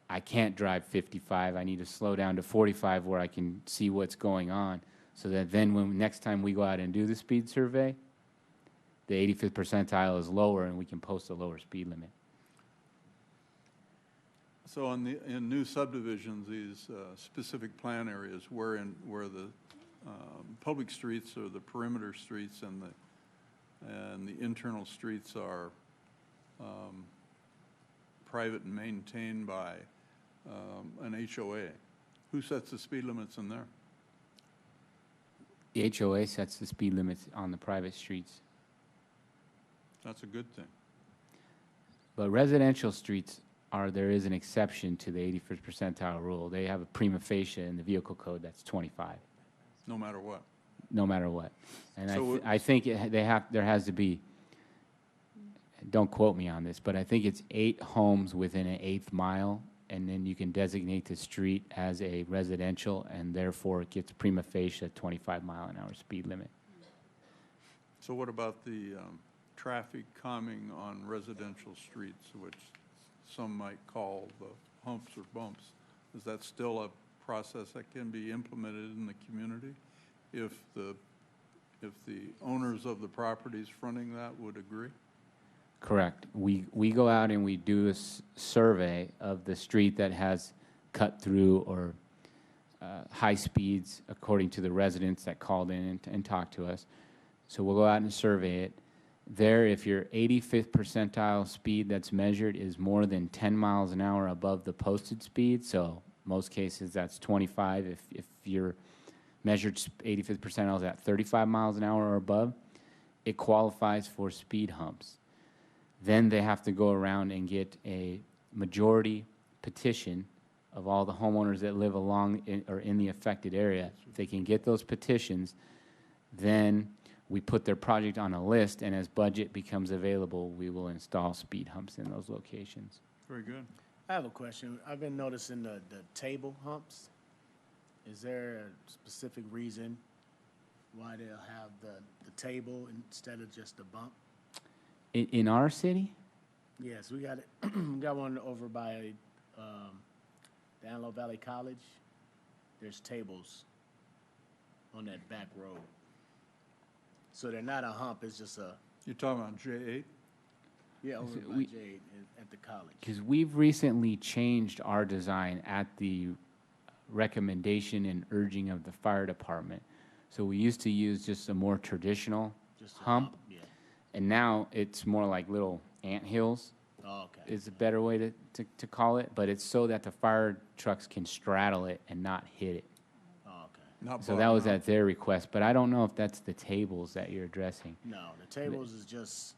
I can't drive 55, I need to slow down to 45 where I can see what's going on, so that then when next time we go out and do the speed survey, the 85th percentile is lower and we can post a lower speed limit. So in new subdivisions, these specific plan areas where the public streets or the perimeter streets and the internal streets are private and maintained by an HOA, who sets the speed limits in there? The HOA sets the speed limits on the private streets. That's a good thing. But residential streets there is an exception to the 81st percentile rule. They have a prima facie in the vehicle code that's 25, No matter what. no matter what. And So I think there has to be, don't quote me on this, but I think it's 8 homes within an 1/8 mile, and then you can designate the street as a residential, and therefore it gets prima facie a 25-mile-an-hour speed limit. So what about the traffic calming on residential streets, which some might call the humps or bumps? Is that still a process that can be implemented in the community if the owners of the properties fronting that would agree? Correct. We go out and we do a survey of the street that has cut through or high speeds according to the residents that called in and talked to us. So we'll go out and survey it. There, if your 85th percentile speed that's measured is more than 10 miles an hour above the posted speed, so most cases that's 25. If your measured 85th percentile is at 35 miles an hour or above, it qualifies for speed humps. Then they have to go around and get a majority petition of all the homeowners that live along or in the affected area. If they can get those petitions, then we put their project on a list, and as budget becomes available, we will install speed humps in those locations. Very good. I have a question. I've been noticing the table humps. Is there a specific reason why they'll have the table instead of just the bump? In our city? Yes, we got it. We got one over by the Antelope Valley College. There's tables on that back road. So they're not a hump, it's just a, You're talking about J8? yeah, over So by we- Jade at the college. Because we've recently changed our design at the recommendation and urging of the fire department. So we used to use just a more traditional Just a hump, yeah. and now it's more like little anthills Oh, okay. is a better way to call it, but it's so that the fire trucks can straddle it and not hit it. Oh, okay. Not So that was bottom at their request, but I don't know if that's the tables that you're addressing. No, the tables is just,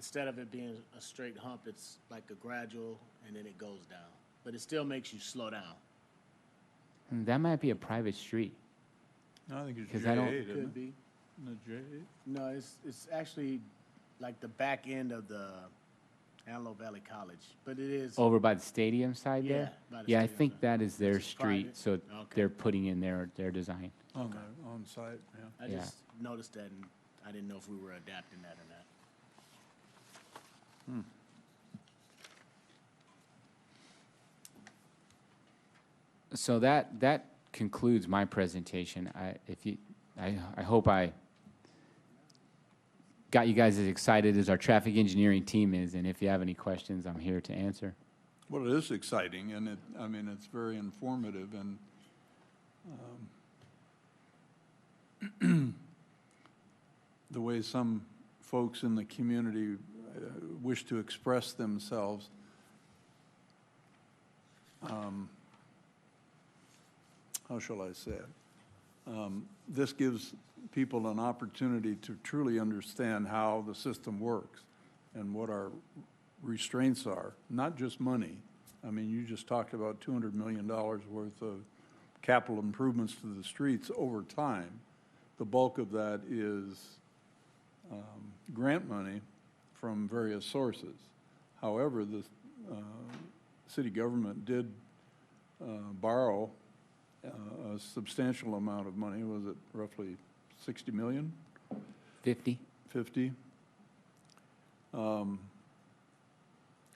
Instead of it being a straight hump, it's like a gradual, and then it goes down. But it still makes you slow down. That might be a private street. I think it's 'Cause I don't- J8, isn't Could it? be. Isn't it J8? No, it's actually like the back end of the Antelope Valley College, but it is. Over by the stadium side Yeah, there? by the Yeah, I stadium think side. that is their This is private? street, so Okay. they're putting in their design. On site, yeah. I Yeah. just noticed that, and I didn't know if we were adapting that or not. So that concludes my presentation. I hope I got you guys as excited as our traffic engineering team is, and if you have any questions, I'm here to answer. Well, it is exciting, and it's very informative, and the way some folks in the community wish to express themselves. How shall I say it? This gives people an opportunity to truly understand how the system works and what our restraints are, not just money. I mean, you just talked about $200 million worth of capital improvements to the streets over time. The bulk of that is grant money from various sources. However, the city government did borrow a substantial amount of money. Was it roughly 60 million? 50? 50?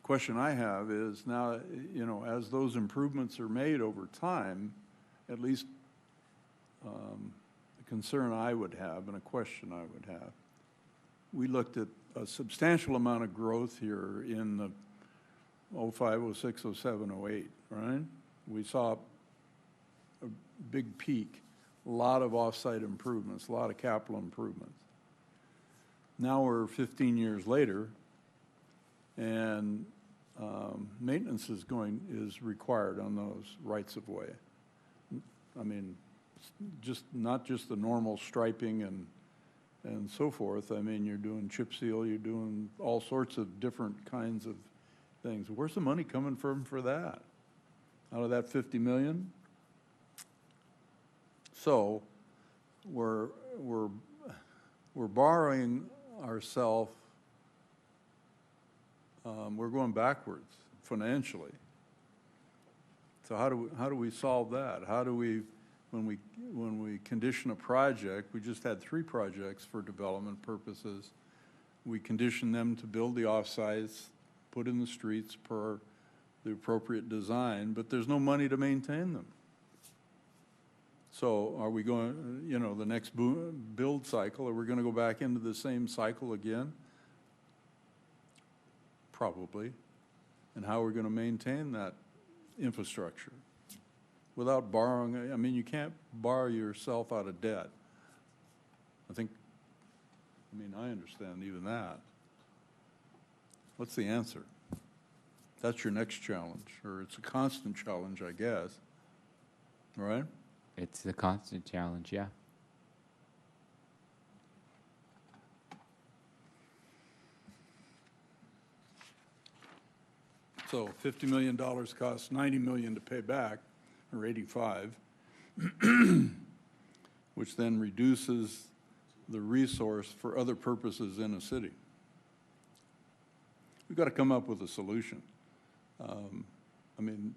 Question I have is now, you know, as those improvements are made over time, at least the concern I would have and a question I would have, we looked at a substantial amount of growth here in the 05, 06, 07, 08, right? We saw a big peak, a lot of off-site improvements, a lot of capital improvements. Now we're 15 years later, and maintenance is required on those rights of way. I mean, not just the normal striping and so forth. I mean, you're doing chip seal, you're doing all sorts of different kinds of things. Where's the money coming from for that? Out of that 50 million? So we're borrowing ourselves, we're going backwards financially. So how do we solve that? How do we, when we condition a project, we just had 3 projects for development purposes. We condition them to build the off-sites, put in the streets per the appropriate design, but there's no money to maintain them. So are we going, you know, the next build cycle, are we going to go back into the same cycle again? Probably. And how are we going to maintain that infrastructure without borrowing? I mean, you can't borrow yourself out of debt. I understand even that. What's the answer? That's your next challenge, or it's a constant challenge, I guess. Right? It's a constant challenge, yeah. So $50 million costs $90 million to pay back, or 85, which then reduces the resource for other purposes in a city. We've got to come up with a solution. I mean,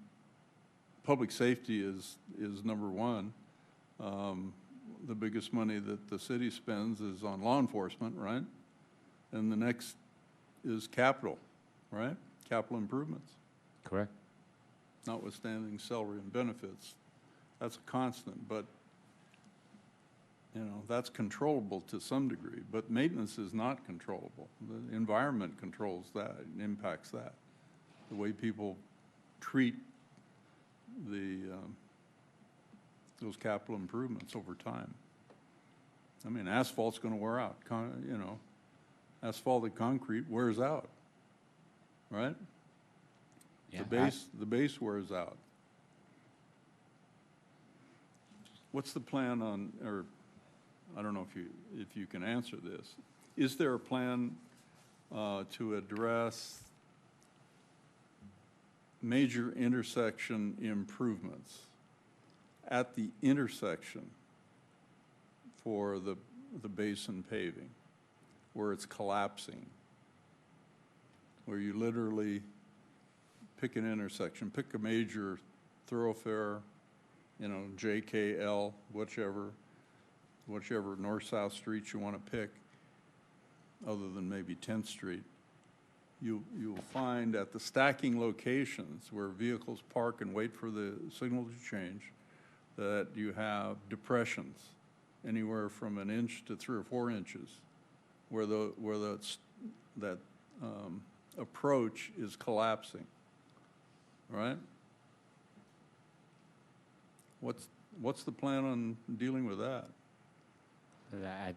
public safety is number one. The biggest money that the city spends is on law enforcement, right? And the next is capital, right? Capital improvements, Correct. notwithstanding salary and benefits. That's a constant, but, you know, that's controllable to some degree, but maintenance is not controllable. The environment controls that and impacts that. The way people treat those capital improvements over time. I mean, asphalt's going to wear out. You know, asphalted concrete wears out, right? Yeah, The base wears out. What's the plan on, or I don't know if you can answer this. Is there a plan to address major intersection improvements at the intersection for the basin paving, where it's collapsing, where you literally pick an intersection, pick a major thoroughfare, JKL, whichever north-south street you want to pick, other than maybe 10th Street, you'll find at the stacking locations where vehicles park and wait for the signal to change, that you have depressions anywhere from an inch to 3 or 4 inches, where that approach is collapsing. Right? What's the plan on dealing with that?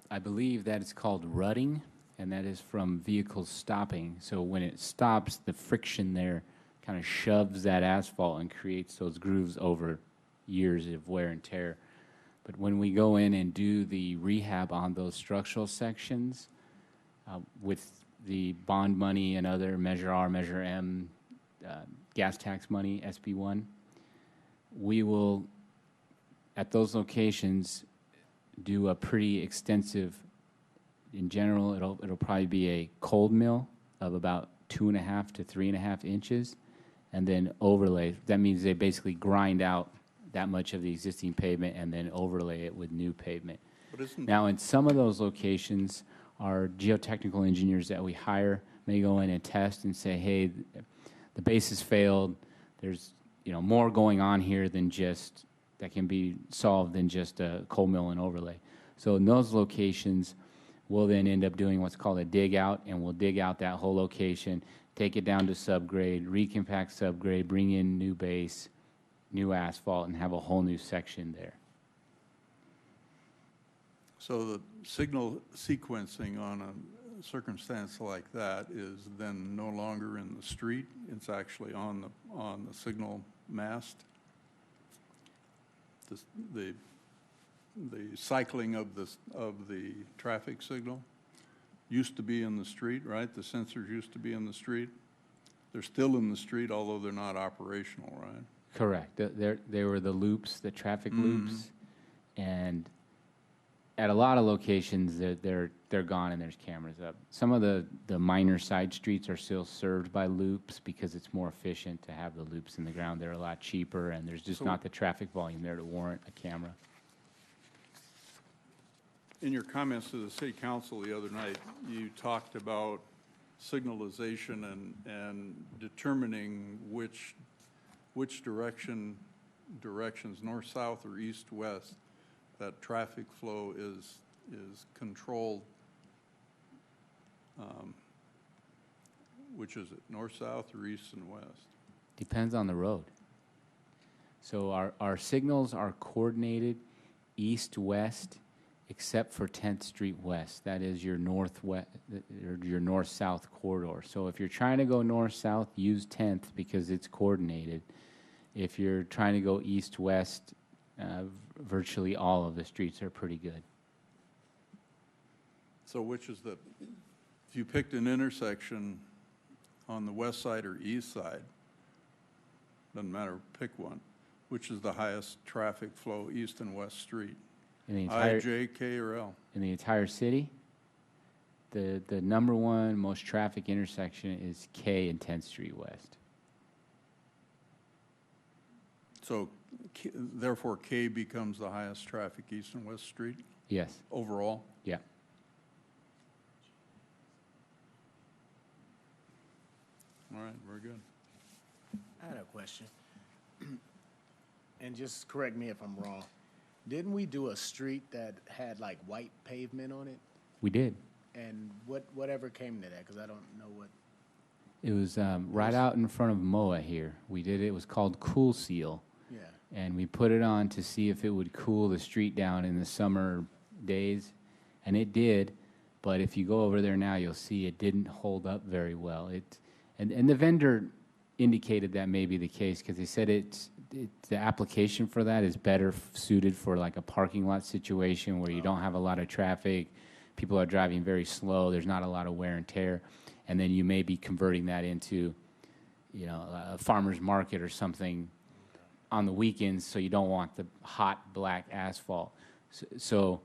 I believe that is called rutting, and that is from vehicles stopping. So when it stops, the friction there kind of shoves that asphalt and creates those grooves over years of wear and tear. But when we go in and do the rehab on those structural sections, with the bond money and other Measure R, Measure M, gas tax money, SB1, we will, at those locations, do a pretty extensive, in general, it'll probably be a cold mill of about 2.5 to 3.5 inches, and then overlay. That means they basically grind out that much of the existing pavement and then overlay it with new pavement. Now, in some of those locations, our geotechnical engineers that we hire may go in and test and say, hey, the base has failed. There's more going on here than just that can be solved than just a coal mill and overlay. So in those locations, we'll then end up doing what's called a dig out, and we'll dig out that whole location, take it down to subgrade, recompact subgrade, bring in new base, new asphalt, and have a whole new section there. So the signal sequencing on a circumstance like that is then no longer in the street, it's actually on the signal mast. The cycling of the traffic signal used to be in the street, right? The sensors used to be in the street. They're still in the street, although they're not operational, right? Correct. They were the loops, the traffic loops, and at a lot of locations, they're gone and there's cameras up. Some of the minor side streets are still served by loops because it's more efficient to have the loops in the ground. They're a lot cheaper, and there's just not the traffic volume there to warrant a camera. In your comments to the city council the other night, you talked about signalization and determining which directions, north, south, or east, west, that traffic flow is controlled. Which is it, north, south, or east and west? Depends on the road. So our signals are coordinated east-west, except for 10th Street West. That is your northwest, your north-south corridor. So if you're trying to go north-south, use 10th because it's coordinated. If you're trying to go east-west, virtually all of the streets are pretty good. So which is if you picked an intersection on the west side or east side, doesn't matter, pick one, which is the highest traffic flow, east and west street? In the entire, I, J, K, or L? In the entire city, the number one most traffic intersection is K and 10th Street West. So therefore, K becomes the highest traffic east and west street Yes. overall? Yeah. All right, very good. I had a question. And just correct me if I'm wrong. Didn't we do a street that had like white pavement on it? We did. And whatever came to that? Because I don't know what. It was right out in front of MOA here. We did it. It was called Cool Seal. Yeah. And we put it on to see if it would cool the street down in the summer days. And it did. But if you go over there now, you'll see it didn't hold up very well. And the vendor indicated that may be the case because they said the application for that is better suited for like a parking lot situation where you don't have a lot of traffic. People are driving very slow. There's not a lot of wear and tear. and then you may be converting that into, you know, a farmer's market or something on the weekends, so you don't want the hot black asphalt. So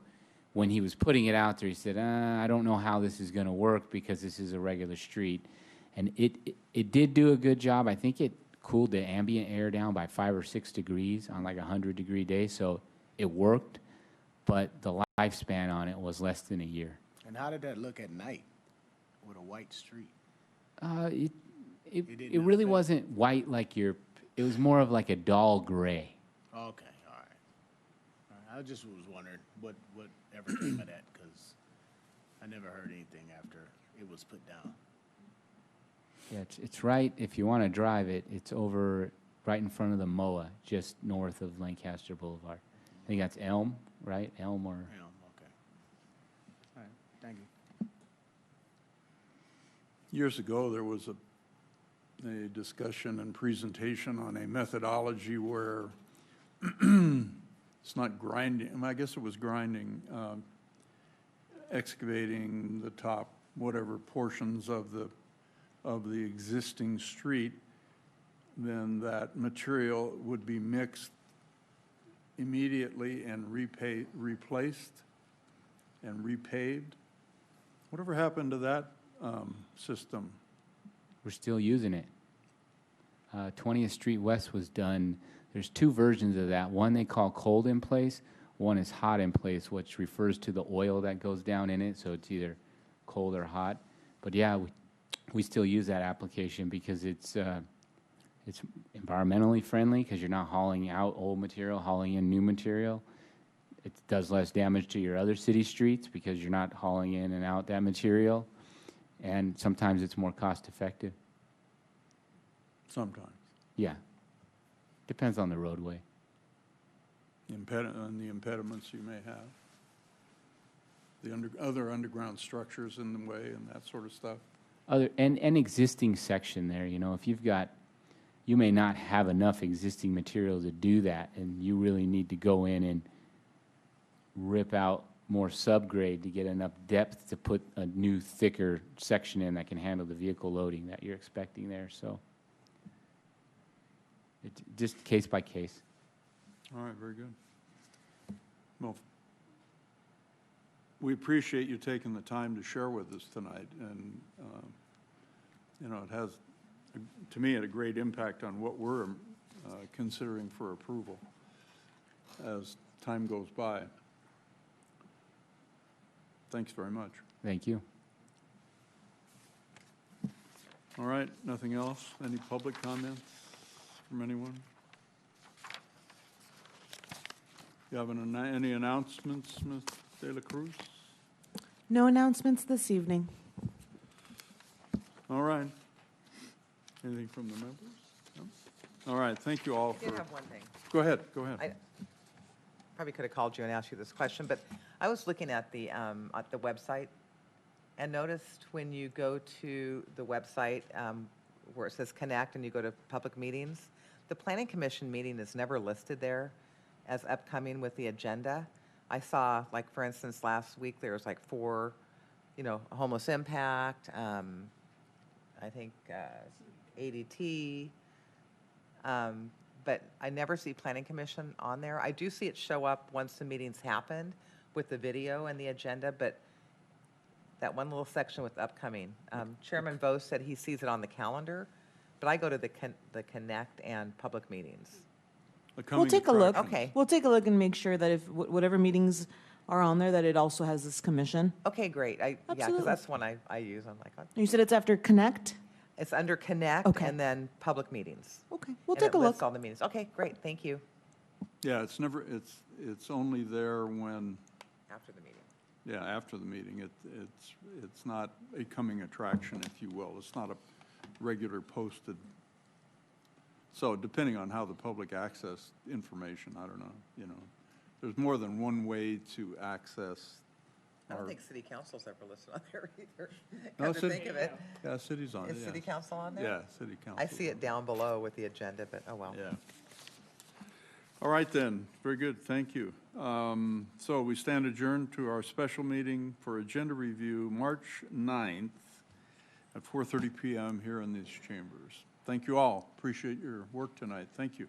when he was putting it out there, he said, I don't know how this is going to work because this is a regular street. And it did do a good job. I think it cooled the ambient air down by 5 or 6 degrees on like a 100-degree day, so it worked, but the lifespan on it was less than a year. And how did that look at night with a white street? It didn't really affect- wasn't white like it was more of like a dull gray. Okay, all right. I just was wondering what ever came of that, because I never heard anything after it was put down. Yeah, it's right, if you want to drive it, it's over right in front of the MOA, just north of Lancaster Boulevard. I think that's Elm, right? Elm or... Yeah, okay. All right, thank you. Years ago, there was a discussion and presentation on a methodology where it's not grinding, I guess it was grinding, excavating the top, whatever portions of the existing street, then that material would be mixed immediately and replaced and repaved. Whatever happened to that system? We're still using it. 20th Street West was done. There's 2 versions of that. One they call cold in place. One is hot in place, which refers to the oil that goes down in it. So it's either cold or hot. But yeah, we still use that application because it's environmentally friendly because you're not hauling out old material, hauling in new material. It does less damage to your other city streets because you're not hauling in and out that material. And sometimes it's more cost effective. Sometimes. Yeah. Depends on the roadway. And the impediments you may have. The other underground structures in the way and that sort of stuff. And existing section there, you know, if you may not have enough existing material to do that, and you really need to go in and rip out more subgrade to get enough depth to put a new, thicker section in that can handle the vehicle loading that you're expecting there. So it's just case by case. All right, very good. Well, we appreciate you taking the time to share with us tonight, and you know, it has, to me, had a great impact on what we're considering for approval as time goes by. Thanks very much. Thank you. All right, nothing else? Any public comments from anyone? You have any announcements, Ms. De La Cruz? No announcements this evening. All right. Anything from the members? No? All right, thank you all I did for... have one thing. Go ahead, go ahead. I probably could have called you and asked you this question, but I was looking at the website and noticed when you go to the website where it says connect and you go to public meetings, the Planning Commission meeting is never listed there as upcoming with the agenda. I saw, like, for instance, last week there was like 4, you know, homeless impact, I think ADT, but I never see Planning Commission on there. I do see it show up once the meeting's happened with the video and the agenda, but that one little section with upcoming. Chairman Vose said he sees it on the calendar, but I go to the Connect and public meetings. We'll take a look. Okay. We'll take a look and make sure that if whatever meetings are on there, that it also has this commission. Okay, great. Yeah, because Absolutely. that's one I use. I'm like, oh. You said it's after Connect? It's under Connect Okay. and then public meetings. Okay, we'll And take a it lists look. all the meetings. Okay, great. Thank you. Yeah, it's never, it's only there when, After the meeting. yeah, after the meeting. It's not a coming attraction, if you will. It's not a regular posted. So depending on how the public access information, I don't know, you know. There's more than one way to access I don't our, think city council's ever listed on there either. No, Come to city- think of it. yeah, city's on it, Is yeah. city council on there? Yeah, city council. I see it down below with the agenda, but oh well. Yeah. All right then, very good, thank you. So we stand adjourned to our special meeting for agenda review, March 9th. at 4:30 PM here in these chambers. Thank you all. Appreciate your work tonight. Thank you.